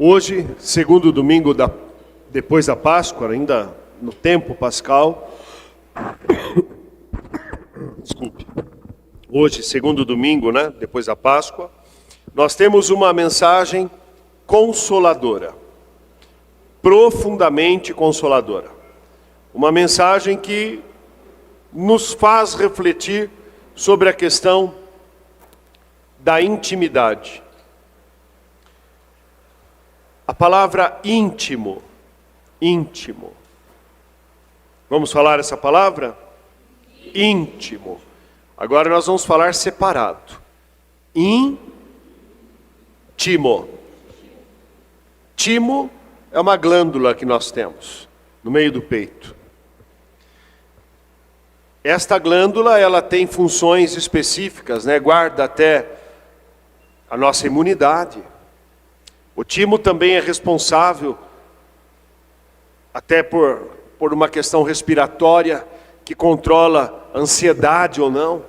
Hoje, segundo domingo depois da Páscoa, ainda no tempo pascal. Desculpe. Hoje, segundo domingo, depois da Páscoa, nós temos uma mensagem consoladora, profundamente consoladora. Uma mensagem que nos faz refletir sobre a questão da intimidade. A palavra íntimo. Vamos falar essa palavra? Íntimo. Agora nós vamos falar separado. Íntimo. Timo é uma glândula que nós temos no meio do peito. Esta glândula, ela tem funções específicas, guarda até a nossa imunidade. O timo também é responsável até por uma questão respiratória que controla a ansiedade ou não.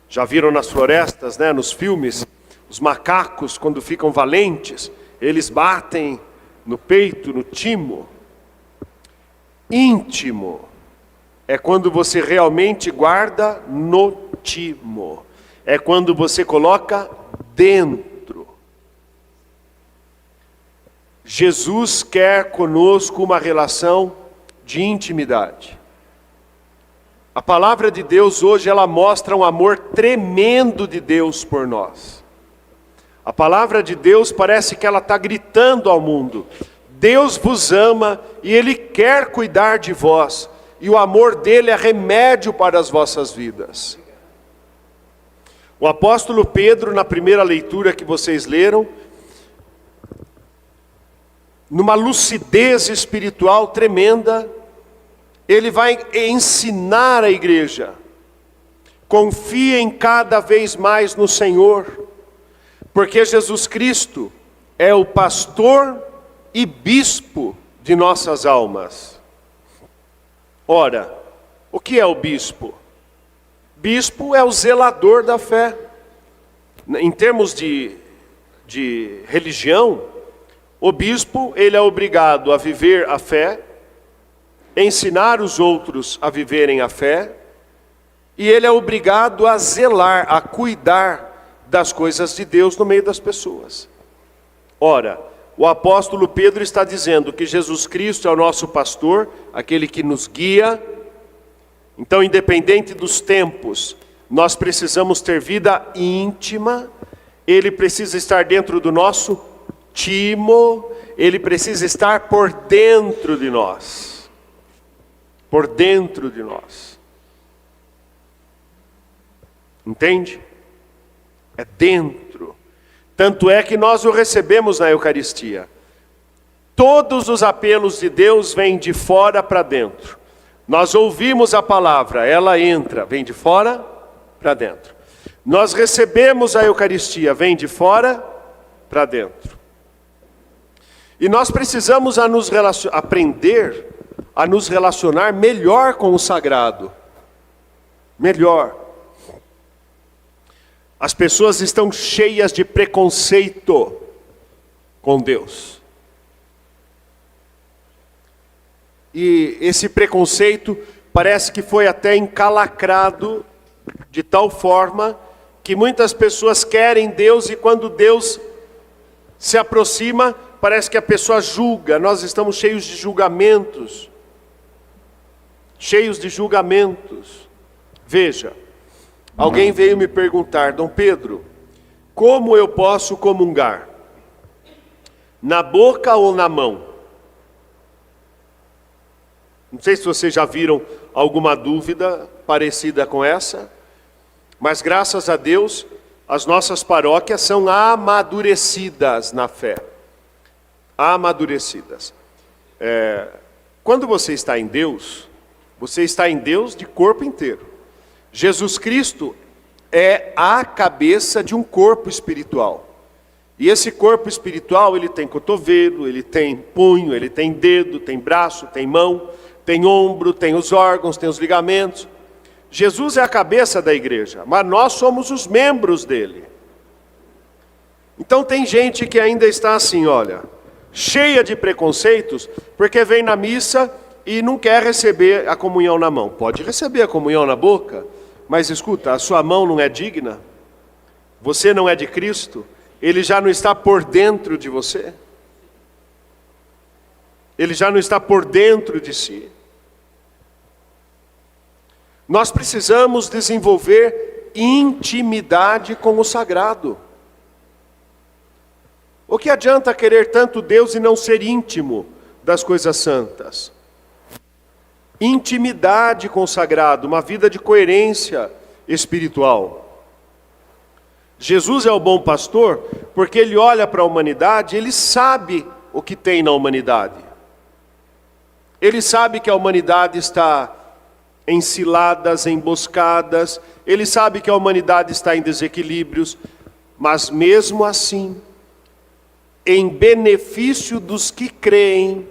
Já viram nas florestas, nos filmes, os macacos quando ficam valentes, eles batem no peito, no timo. Íntimo é quando você realmente guarda no timo. É quando você coloca dentro. Jesus quer conosco uma relação de intimidade. A palavra de Deus hoje, ela mostra um amor tremendo de Deus por nós. A palavra de Deus parece que ela está gritando ao mundo: Deus vos ama e Ele quer cuidar de vós. E o amor dele é remédio para as vossas vidas. O apóstolo Pedro, na primeira leitura que vocês leram, numa lucidez espiritual tremenda, ele vai ensinar a igreja: confiem cada vez mais no Senhor, porque Jesus Cristo é o pastor e bispo de nossas almas. Ora, o que é o bispo? Bispo é o zelador da fé. Em termos de religião, o bispo, ele é obrigado a viver a fé, ensinar os outros a viverem a fé, e ele é obrigado a zelar, a cuidar das coisas de Deus no meio das pessoas. Ora, o apóstolo Pedro está dizendo que Jesus Cristo é o nosso pastor, aquele que nos guia. Então, independente dos tempos, nós precisamos ter vida íntima, ele precisa estar dentro do nosso timo, ele precisa estar por dentro de nós. Por dentro de nós. Entende? É dentro. Tanto é que nós o recebemos na Eucaristia. Todos os apelos de Deus vêm de fora para dentro. Nós ouvimos a palavra, ela entra, vem de fora para dentro. Nós recebemos a Eucaristia, vem de fora para dentro. E nós precisamos aprender a nos relacionar melhor com o sagrado. Melhor. As pessoas estão cheias de preconceito com Deus. E esse preconceito parece que foi até encalacrado de tal forma que muitas pessoas querem Deus e quando Deus se aproxima, parece que a pessoa julga. Nós estamos cheios de julgamentos. Cheios de julgamentos. Veja, alguém veio me perguntar: Dom Pedro, como eu posso comungar? Na boca ou na mão? Não sei se vocês já viram alguma dúvida parecida com essa, mas graças a Deus, as nossas paróquias são amadurecidas na fé. Amadurecidas. Quando você está em Deus de corpo inteiro. Jesus Cristo é a cabeça de um corpo espiritual. E esse corpo espiritual, ele tem cotovelo, ele tem punho, ele tem dedo, tem braço, tem mão, tem ombro, tem os órgãos, tem os ligamentos. Jesus é a cabeça da igreja, mas nós somos os membros dele. Então tem gente que ainda está assim, olha, cheia de preconceitos, porque vem na missa e não quer receber a comunhão na mão. Pode receber a comunhão na boca, mas escuta, a sua mão não é digna, você não é de Cristo, Ele já não está por dentro de você, Ele já não está por dentro de si. Nós precisamos desenvolver intimidade com o sagrado. O que adianta querer tanto Deus e não ser íntimo das coisas santas? Intimidade com o sagrado, uma vida de coerência espiritual. Jesus é o bom pastor porque Ele olha para a humanidade, Ele sabe o que tem na humanidade. Ele sabe que a humanidade está em ciladas, emboscadas, Ele sabe que a humanidade está em desequilíbrios, mas mesmo assim, em benefício dos que creem,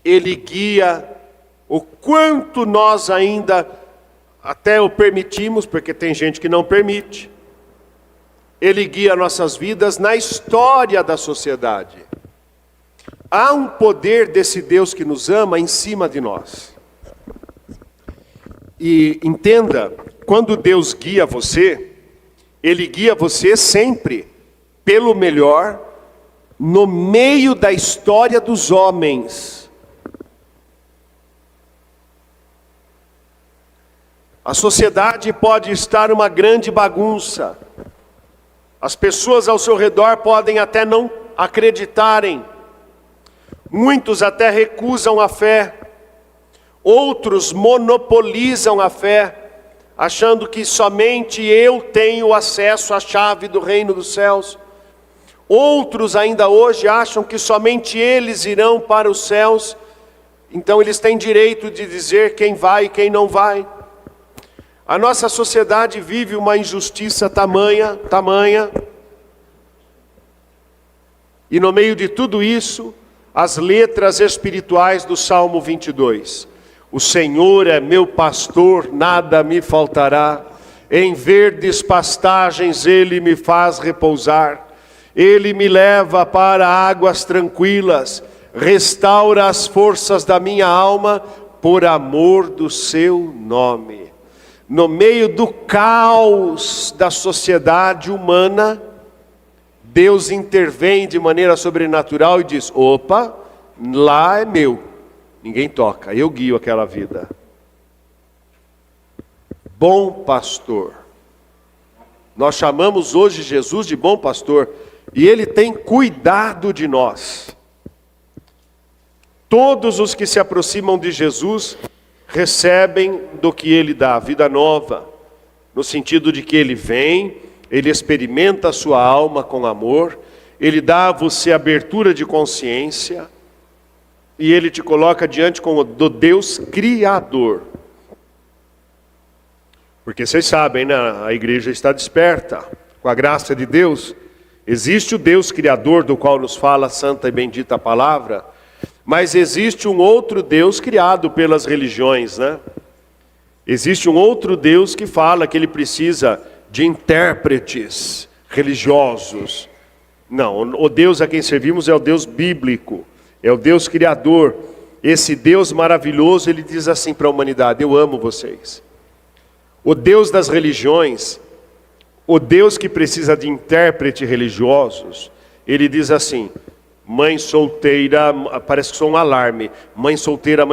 Ele guia o quanto nós ainda até o permitimos, porque tem gente que não permite. Ele guia nossas vidas na história da sociedade. Há um poder desse Deus que nos ama em cima de nós. E entenda, quando Deus guia você, Ele guia você sempre pelo melhor, no meio da história dos homens. A sociedade pode estar uma grande bagunça. As pessoas ao seu redor podem até não acreditarem. Muitos até recusam a fé. Outros monopolizam a fé, achando que somente eu tenho acesso à chave do reino dos céus. Outros ainda hoje acham que somente eles irão para os céus, então eles têm direito de dizer quem vai e quem não vai. A nossa sociedade vive uma injustiça tamanha, e no meio de tudo isso, as letras espirituais do Salmo 22. O Senhor é meu pastor, nada me faltará. Em verdes pastagens Ele me faz repousar. Ele me leva para águas tranquilas. Restaura as forças da minha alma, por amor do seu nome. No meio do caos da sociedade humana, Deus intervém de maneira sobrenatural e diz: opa, lá é meu. Ninguém toca, eu guio aquela vida. Bom pastor. Nós chamamos hoje Jesus de bom pastor, e Ele tem cuidado de nós. Todos os que se aproximam de Jesus recebem do que Ele dá, vida nova, no sentido de que Ele vem, Ele experimenta a sua alma com amor, Ele dá a você abertura de consciência, e Ele te coloca diante do Deus Criador. Porque vocês sabem, né? A igreja está desperta, com a graça de Deus. Existe o Deus Criador, do qual nos fala a santa e bendita palavra, mas existe um outro Deus criado pelas religiões, né? Existe um outro Deus que fala que Ele precisa de intérpretes religiosos. Não, o Deus a quem servimos é o Deus bíblico. É o Deus Criador. Esse Deus maravilhoso, Ele diz assim para a humanidade: eu amo vocês. O Deus das religiões, o Deus que precisa de intérpretes religiosos, Ele diz assim: mãe solteira, parece que sou um alarme, mãe solteira,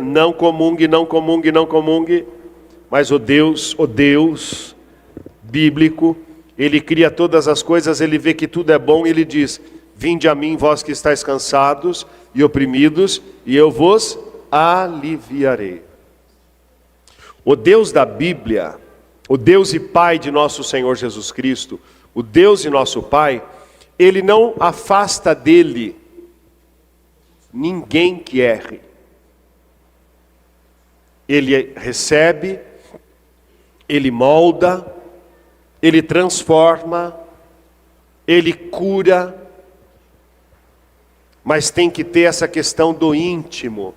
não comungue, não comungue, não comungue. Mas o Deus bíblico, Ele cria todas as coisas, Ele vê que tudo é bom e Ele diz: vinde a mim, vós que estáis cansados e oprimidos, e eu vos aliviarei. O Deus da Bíblia, o Deus e Pai de nosso Senhor Jesus Cristo, o Deus e nosso Pai, Ele não afasta dele ninguém que erre. Ele recebe, Ele molda, Ele transforma, Ele cura, mas tem que ter essa questão do íntimo,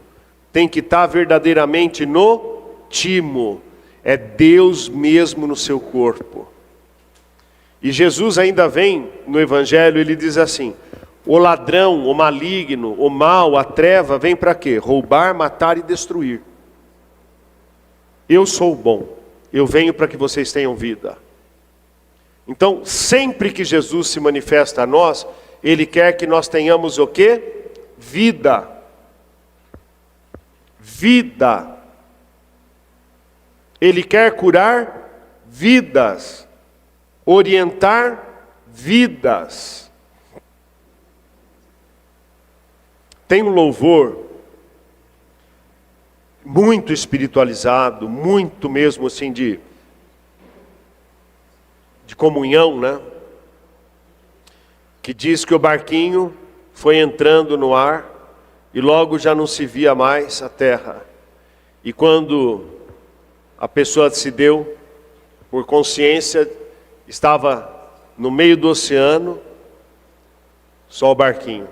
tem que estar verdadeiramente no timo, é Deus mesmo no seu corpo. E Jesus ainda vem no Evangelho, Ele diz assim: O ladrão, o maligno, o mal, a treva, vem para quê? Roubar, matar e destruir. Eu sou o bom. Eu venho para que vocês tenham vida. Então, sempre que Jesus se manifesta a nós, Ele quer que nós tenhamos o quê? Vida. Vida. Ele quer curar vidas. Orientar vidas. Tem um louvor muito espiritualizado, muito mesmo assim de comunhão, né? Que diz que o barquinho foi entrando no ar e logo já não se via mais a terra. E quando a pessoa se deu por consciência, estava no meio do oceano, só o barquinho.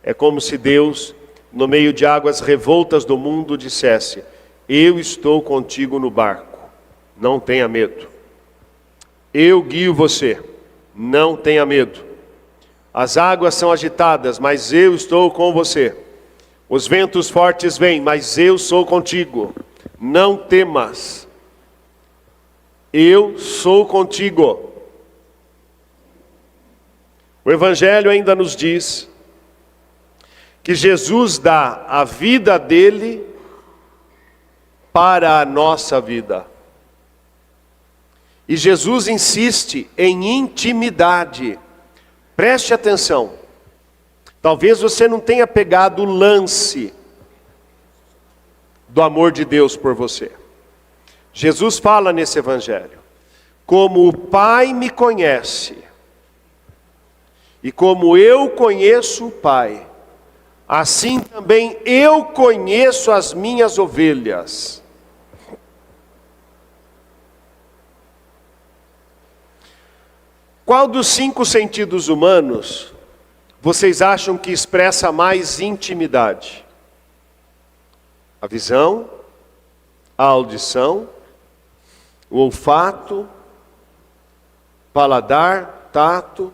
É como se Deus, no meio de águas revoltas do mundo, dissesse: eu estou contigo no barco, não tenha medo. Eu guio você, não tenha medo. As águas são agitadas, mas eu estou com você. Os ventos fortes vêm, mas eu sou contigo. Não temas. Eu sou contigo. O Evangelho ainda nos diz que Jesus dá a vida dele para a nossa vida. E Jesus insiste em intimidade. Preste atenção. Talvez você não tenha pegado o lance do amor de Deus por você. Jesus fala nesse Evangelho: como o Pai me conhece, e como eu conheço o Pai, assim também eu conheço as minhas ovelhas. Qual dos 5 sentidos humanos vocês acham que expressa mais intimidade? A visão, a audição, o olfato, paladar, tato.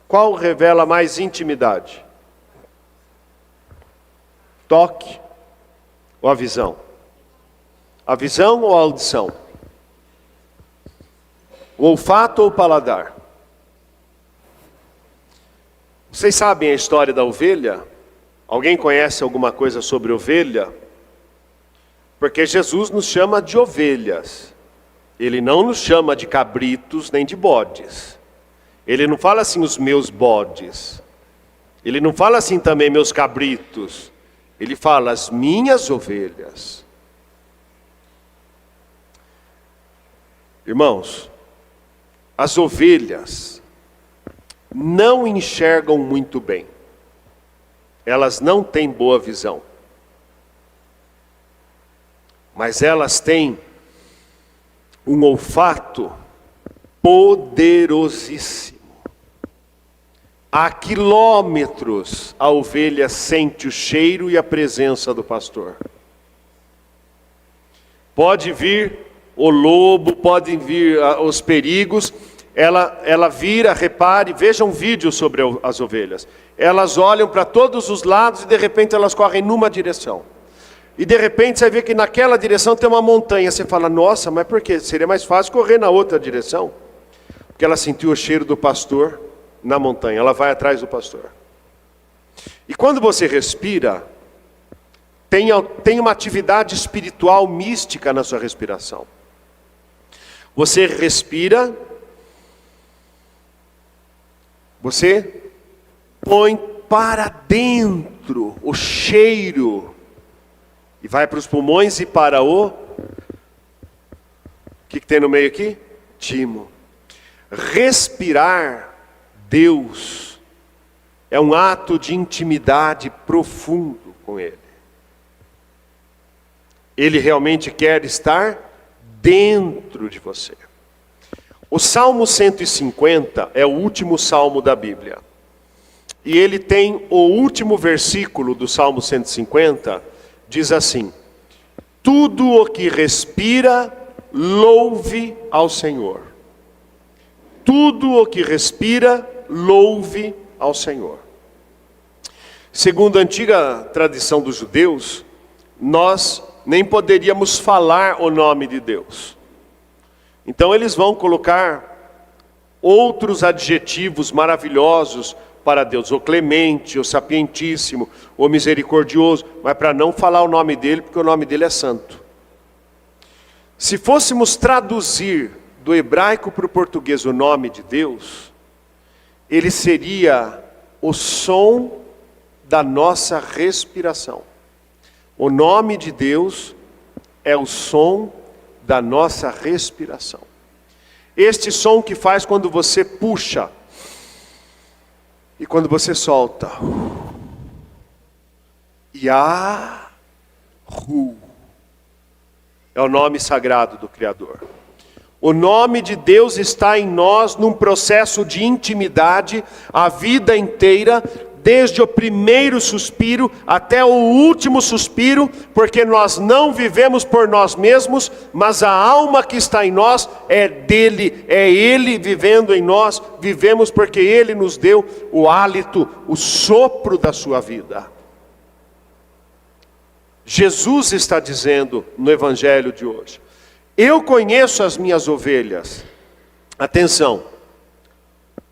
Qual revela mais intimidade? Toque ou a visão? A visão ou a audição? O olfato ou o paladar? Vocês sabem a história da ovelha? Alguém conhece alguma coisa sobre ovelha? Porque Jesus nos chama de ovelhas. Ele não nos chama de cabritos nem de bodes. Ele não fala assim, os meus bodes. Ele não fala assim também, meus cabritos. Ele fala, as minhas ovelhas. Irmãos, as ovelhas não enxergam muito bem. Elas não têm boa visão. Mas elas têm um olfato poderosíssimo. A quilômetros a ovelha sente o cheiro e a presença do pastor. Pode vir o lobo, podem vir os perigos, ela vira, repare, veja um vídeo sobre as ovelhas. Elas olham para todos os lados e de repente elas correm numa direção. E de repente você vê que naquela direção tem uma montanha. Você fala, nossa, mas por quê? Seria mais fácil correr na outra direção. Porque ela sentiu o cheiro do pastor na montanha, ela vai atrás do pastor. E quando você respira, tem uma atividade espiritual mística na sua respiração. Você respira, você põe para dentro o cheiro, e vai para os pulmões e para o que tem no meio aqui? Timo. Respirar Deus é um ato de intimidade profundo com Ele. Ele realmente quer estar dentro de você. O Salmo 150 é o último salmo da Bíblia. E ele tem o último versículo do Salmo 150, diz assim: tudo o que respira, louve ao Senhor. tudo o que respira, louve ao Senhor. Segundo a antiga tradição dos judeus, nós nem poderíamos falar o nome de Deus. Então eles vão colocar outros adjetivos maravilhosos para Deus, o clemente, o sapientíssimo, o misericordioso, mas para não falar o nome dele, porque o nome dele é santo. Se fôssemos traduzir do hebraico para o português o nome de Deus, ele seria o som da nossa respiração. O nome de Deus é o som da nossa respiração. Este som que faz quando você puxa e quando você solta. Yahu é o nome sagrado do Criador. O nome de Deus está em nós num processo de intimidade a vida inteira, desde o primeiro suspiro até o último suspiro, porque nós não vivemos por nós mesmos, mas a alma que está em nós é dele, é ele vivendo em nós, vivemos porque ele nos deu o hálito, o sopro da sua vida. Jesus está dizendo no evangelho de hoje: eu conheço as minhas ovelhas, atenção,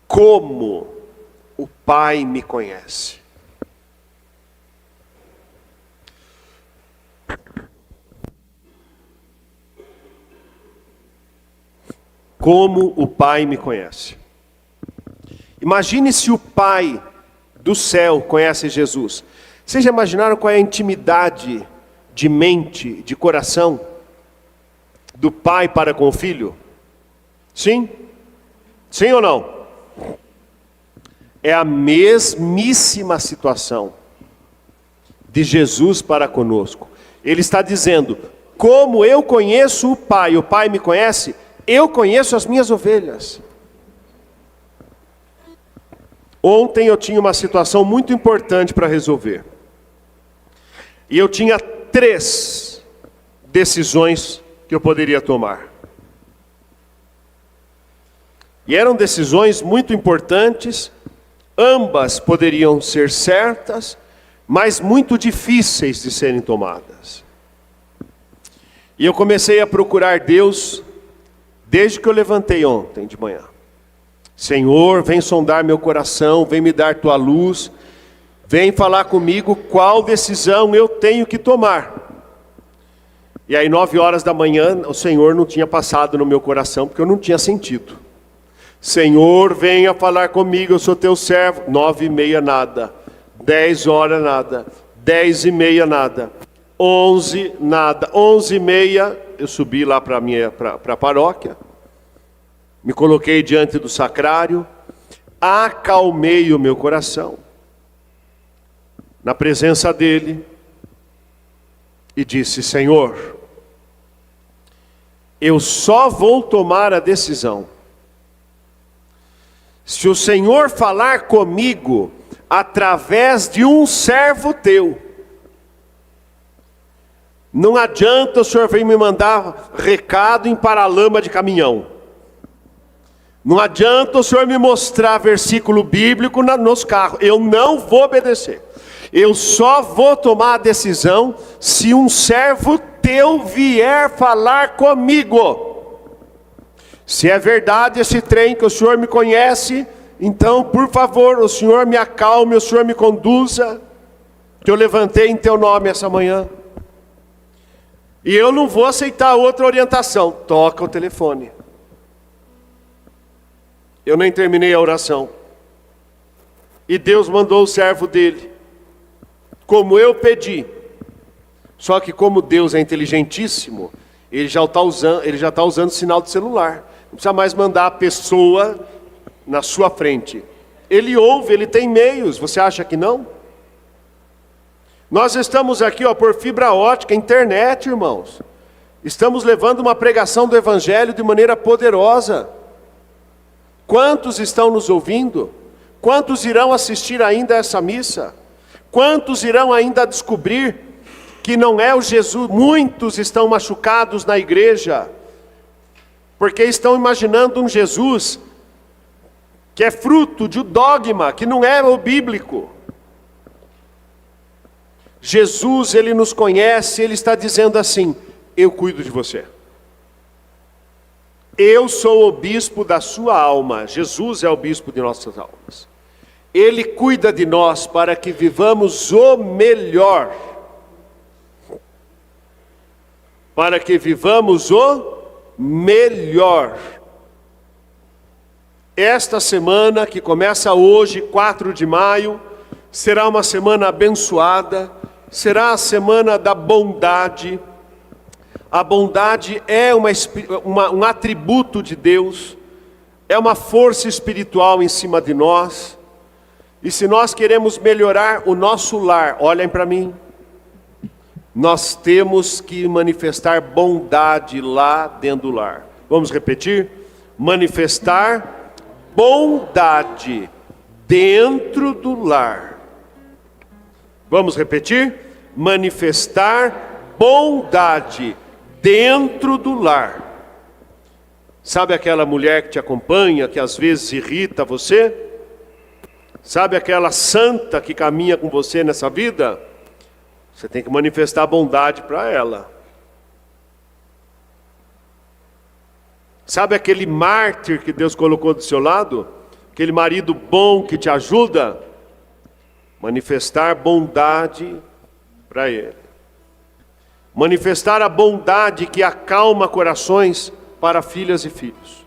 como o Pai me conhece. Como o Pai me conhece. Imagine se o Pai do céu conhece Jesus. Vocês já imaginaram qual é a intimidade de mente, de coração do Pai para com o Filho? Sim? Sim ou não? É a mesmíssima situação de Jesus para conosco. Ele está dizendo: como eu conheço o Pai me conhece, eu conheço as minhas ovelhas. Ontem eu tinha uma situação muito importante para resolver. E eu tinha 3 decisões que eu poderia tomar. E eram decisões muito importantes. Ambas poderiam ser certas, mas muito difíceis de serem tomadas. E eu comecei a procurar Deus desde que eu levantei ontem de manhã. Senhor, vem sondar meu coração, vem me dar tua luz, vem falar comigo qual decisão eu tenho que tomar. E aí 9 horas da manhã o Senhor não tinha passado no meu coração, porque eu não tinha sentido. Senhor, venha falar comigo, eu sou teu servo. 9h30 nada, 10 horas nada, 10h30 nada, 11 nada, 11h30 eu subi lá para a paróquia, me coloquei diante do sacrário, acalmei o meu coração, na presença dele, e disse: Senhor, eu só vou tomar a decisão se o Senhor falar comigo através de um servo teu. Não adianta o Senhor vir me mandar recado em paralama de caminhão. Não adianta o Senhor me mostrar versículo bíblico nos carros. Eu não vou obedecer. Eu só vou tomar a decisão se um servo teu vier falar comigo. Se é verdade esse trem que o Senhor me conhece, então, por favor, o Senhor me acalme, o Senhor me conduza, que eu levantei em teu nome essa manhã. E eu não vou aceitar outra orientação. Toca o telefone. Eu nem terminei a oração. E Deus mandou o servo dele, como eu pedi. Só que como Deus é inteligentíssimo, ele já está usando sinal de celular. Não precisa mais mandar a pessoa na sua frente. Ele ouve, ele tem meios. Você acha que não? Nós estamos aqui por fibra ótica, internet, irmãos. Estamos levando uma pregação do Evangelho de maneira poderosa. Quantos estão nos ouvindo? Quantos irão assistir ainda a essa missa? Quantos irão ainda descobrir que não é o Jesus? Muitos estão machucados na igreja, porque estão imaginando um Jesus que é fruto de um dogma, que não é o bíblico. Jesus, Ele nos conhece, Ele está dizendo assim: eu cuido de você. Eu sou o bispo da sua alma. Jesus é o bispo de nossas almas. Ele cuida de nós para que vivamos o melhor. Para que vivamos o melhor. Esta semana, que começa hoje, 4 de maio, será uma semana abençoada, será a semana da bondade. A bondade é um atributo de Deus, é uma força espiritual em cima de nós. E se nós queremos melhorar o nosso lar, olhem para mim, nós temos que manifestar bondade lá dentro do lar. Vamos repetir? Manifestar bondade dentro do lar. Vamos repetir? Manifestar bondade dentro do lar. Sabe aquela mulher que te acompanha, que às vezes irrita você? Sabe aquela santa que caminha com você nessa vida? Você tem que manifestar bondade para ela. Sabe aquele mártir que Deus colocou do seu lado? Aquele marido bom que te ajuda? Manifestar bondade para ele. Manifestar a bondade que acalma corações para filhas e filhos.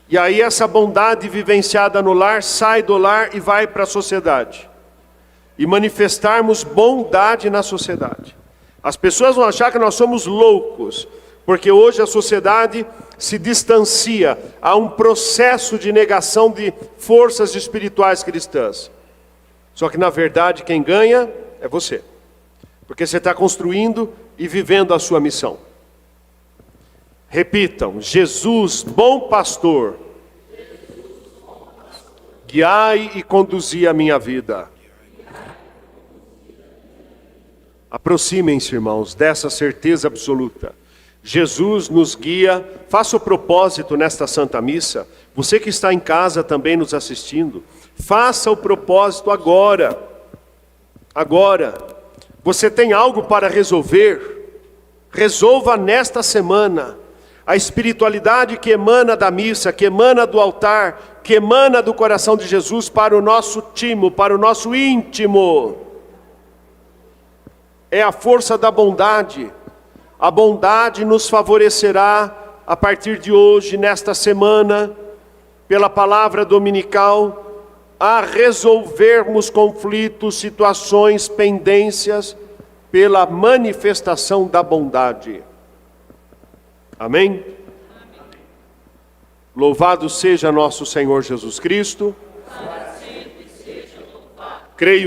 E aí essa bondade vivenciada no lar sai do lar e vai para a sociedade. E manifestarmos bondade na sociedade. As pessoas vão achar que nós somos loucos, porque hoje a sociedade se distancia, há um processo de negação de forças espirituais cristãs. Só que na verdade quem ganha é você, porque você está construindo e vivendo a sua missão. Repitam: Jesus, bom pastor, guiai e conduzi a minha vida. Aproximem-se, irmãos, dessa certeza absoluta. Jesus nos guia. Faça o propósito nesta Santa Missa. Você que está em casa também nos assistindo, faça o propósito agora. Agora. Você tem algo para resolver? Resolva nesta semana. A espiritualidade que emana da missa, que emana do altar, que emana do coração de Jesus para o nosso timo, para o nosso íntimo. É a força da bondade. A bondade nos favorecerá a partir de hoje, nesta semana, pela palavra dominical, a resolvermos conflitos, situações, pendências, pela manifestação da bondade. Amém? Louvado seja nosso Senhor Jesus Cristo. Creio